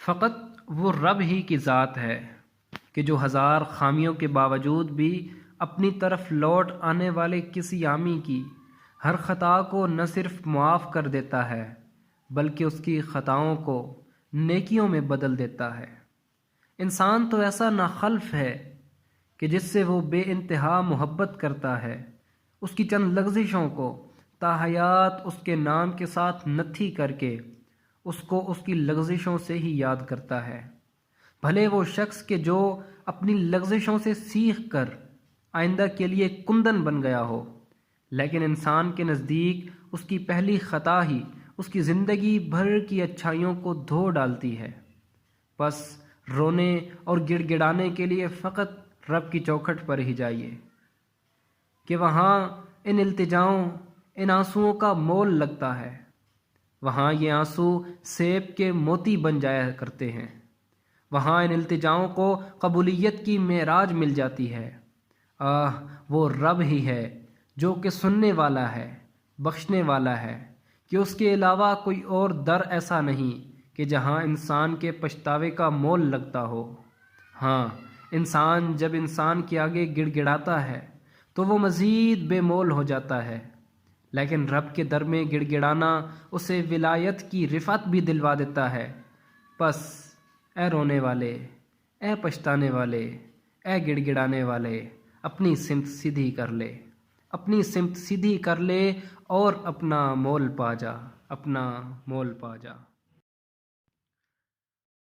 فقط وہ رب ہی کی ذات ہے کہ جو ہزار خامیوں کے باوجود بھی اپنی طرف لوٹ آنے والے کسی عامی کی ہر خطا کو نہ صرف معاف کر دیتا ہے بلکہ اس کی خطاؤں کو نیکیوں میں بدل دیتا ہے۔ انسان تو ایسا ناخلف ہے کہ جس سے وہ بے انتہا محبت کرتا ہے، اس کی چند لغزشوں کو تاحیات اس کے نام کے ساتھ نتھی کر کے اس کو اس کی لغزشوں سے ہی یاد کرتا ہے، بھلے وہ شخص کہ جو اپنی لغزشوں سے سیکھ کر آئندہ کے لیے کندن بن گیا ہو، لیکن انسان کے نزدیک اس کی پہلی خطا ہی اس کی زندگی بھر کی اچھائیوں کو دھو ڈالتی ہے۔ بس رونے اور گڑ گڑانے کے لیے فقط رب کی چوکھٹ پر ہی جائیے کہ وہاں ان التجاؤں، ان آنسوؤں کا مول لگتا ہے، وہاں یہ آنسو سیب کے موتی بن جایا کرتے ہیں، وہاں ان التجاؤں کو قبولیت کی معراج مل جاتی ہے۔ وہ رب ہی ہے جو کہ سننے والا ہے، بخشنے والا ہے، کہ اس کے علاوہ کوئی اور در ایسا نہیں کہ جہاں انسان کے پچھتاوے کا مول لگتا ہو۔ ہاں، انسان جب انسان کے آگے گڑ گڑاتا ہے تو وہ مزید بے مول ہو جاتا ہے، لیکن رب کے در میں گڑ گڑانا اسے ولایت کی رفعت بھی دلوا دیتا ہے۔ پس اے رونے والے، اے پچھتانے والے، اے گڑ گڑانے والے، اپنی سمت سیدھی کر لے، اپنی سمت سیدھی کر لے اور اپنا مول پا جا، اپنا مول پا جا۔